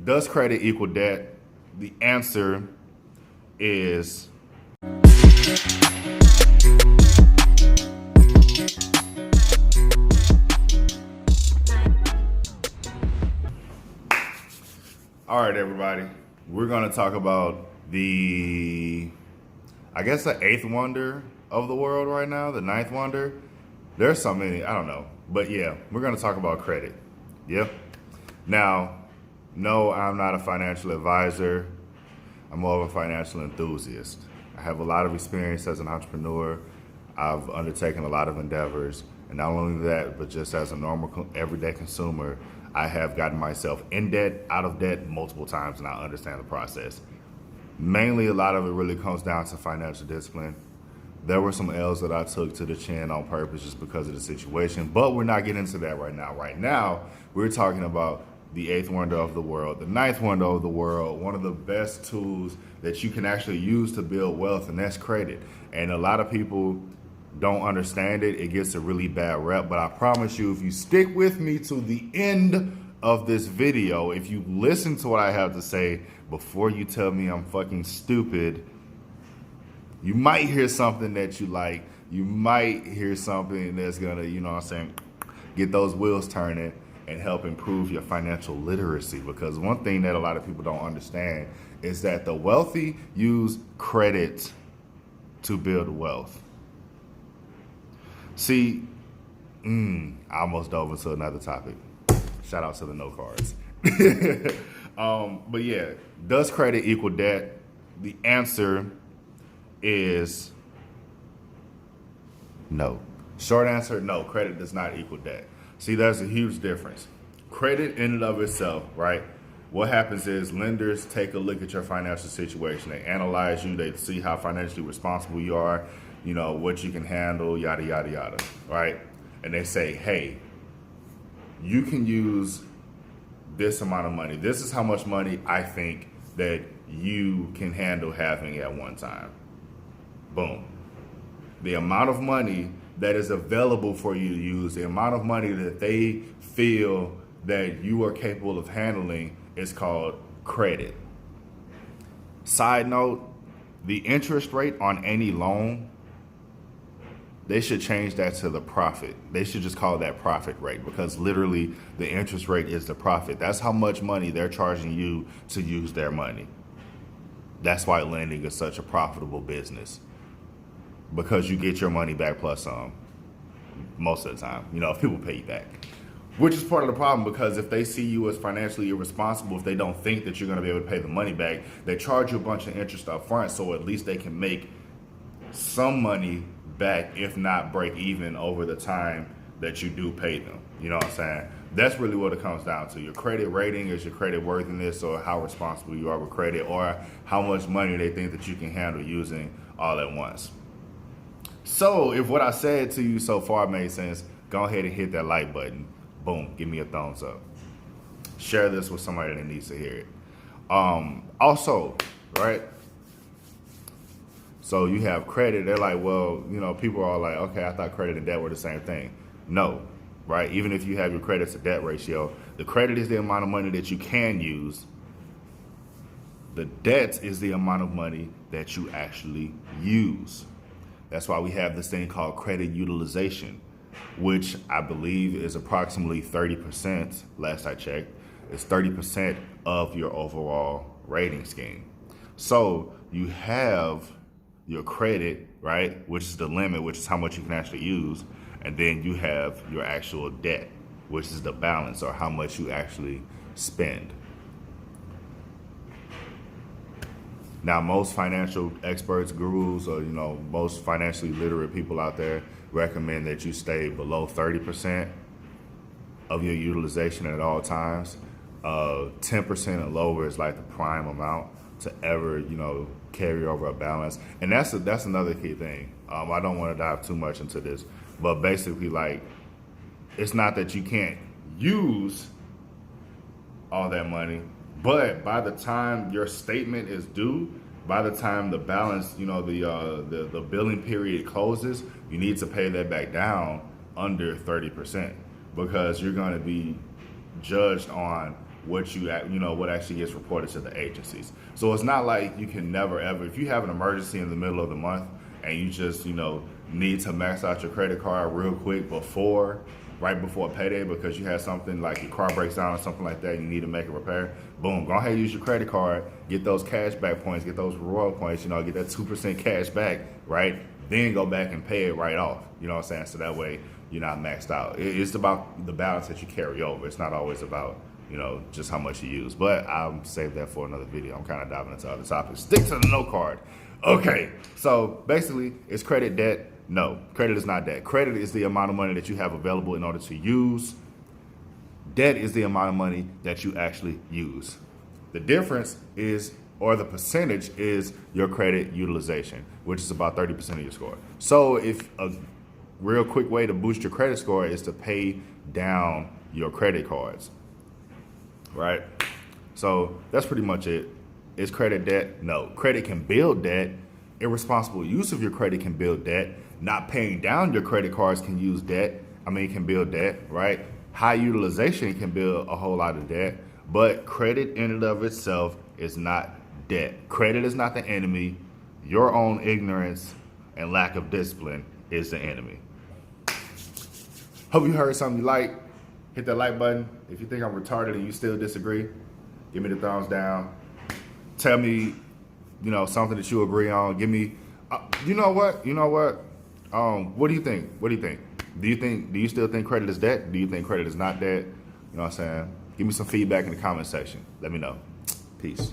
Does credit equal debt? The answer is all right, everybody. We're going to talk about the eighth wonder of the world right now, the ninth wonder. There's so many, I don't know. But yeah, we're going to talk about credit. Yep. Now, no, I'm not a financial advisor. I'm more of a financial enthusiast. I have a lot of experience as an entrepreneur. I've undertaken a lot of endeavors. And not only that, but just as a normal, everyday consumer, I have gotten myself in debt, out of debt multiple times, and I understand the process. Mainly, a lot of it really comes down to financial discipline. There were some L's that I took to the chin on purpose just because of the situation, but we're not getting into that right now. Right now, we're talking about the eighth wonder of the world, the ninth wonder of the world, one of the best tools that you can actually use to build wealth, and that's credit. And a lot of people don't understand it. It gets a really bad rep, but I promise you, if you stick with me to the end of this video, if you listen to what I have to say before you tell me I'm fucking stupid, you might hear something that you like. You might hear something that's gonna, get those wheels turning and help improve your financial literacy. Because one thing that a lot of people don't understand is that the wealthy use credit to build wealth. See, I almost dove into another topic. Shout out to the no cards. But yeah, does credit equal debt? The answer is no. Short answer, no, credit does not equal debt. See, there's a huge difference. Credit in and of itself, right? What happens is lenders take a look at your financial situation. They analyze you. They see how financially responsible you are, what you can handle, yada, yada, yada, right? And they say, hey, you can use this amount of money. This is how much money I think that you can handle having at one time. Boom. The amount of money that is available for you to use, the amount of money that they feel that you are capable of handling is called credit. Side note, the interest rate on any loan, they should change that to the profit. They should just call that profit rate, because literally the interest rate is the profit. That's how much money they're charging you to use their money. That's why lending is such a profitable business, because you get your money back plus some most of the time, if people pay you back. Which is part of the problem, because if they see you as financially irresponsible, if they don't think that you're going to be able to pay the money back, they charge you a bunch of interest up front, so at least they can make some money back, if not break even over the time that you do pay them. You know what I'm saying? That's really what it comes down to. Your credit rating is your credit worthiness, or how responsible you are with credit, or how much money they think that you can handle using all at once. So if what I said to you so far made sense, go ahead and hit that like button. Boom, give me a thumbs up. Share this with somebody that needs to hear it. Also, right? So you have credit. They're like, well, people are like, okay, I thought credit and debt were the same thing. No, right? Even if you have your credit to debt ratio, the credit is the amount of money that you can use. The debt is the amount of money that you actually use. That's why we have this thing called credit utilization, which I believe is approximately 30%, last I checked. It's 30% of your overall rating scheme. So you have your credit, right, which is the limit, which is how much you can actually use. And then you have your actual debt, which is the balance, or how much you actually spend. Now, most financial experts, gurus, or most financially literate people out there recommend that you stay below 30% of your utilization at all times. 10% and lower is like the prime amount to ever, carry over a balance. And that's another key thing. I don't want to dive too much into this, but basically, like, it's not that you can't use all that money, but by the time your statement is due, by the time the balance, the billing period closes, you need to pay that back down under 30%, because you're going to be judged on what what actually gets reported to the agencies. So it's not like you can never ever, if you have an emergency in the middle of the month and you just need to max out your credit card real quick right before payday because you had something like your car breaks down or something like that, and you need to make a repair. Boom, go ahead and use your credit card, get those cash back points, get those reward points, get that 2% cash back, right? Then go back and pay it right off. You know what I'm saying? So that way you're not maxed out. It's about the balance that you carry over. It's not always about, just how much you use. But I'll save that for another video. I'm kind of diving into other topics. Stick to the no card. Okay, so basically, is credit debt? No, credit is not debt. Credit is the amount of money that you have available in order to use. Debt is the amount of money that you actually use. The difference is, or the percentage is your credit utilization, which is about 30% of your score. So if a real quick way to boost your credit score is to pay down your credit cards, right? So that's pretty much it. Is credit debt? No. Credit can build debt. Irresponsible use of your credit can build debt. Not paying down your credit cards can can build debt, right? High utilization can build a whole lot of debt, but credit in and of itself is not debt. Credit is not the enemy. Your own ignorance and lack of discipline is the enemy. Hope you heard something you like. Hit that like button. If you think I'm retarded and you still disagree, give me the thumbs down. Tell me, something that you agree on. Give me, you know what? What do you think? Do you still think credit is debt? Do you think credit is not debt? You know what I'm saying? Give me some feedback in the comment section. Let me know. Peace.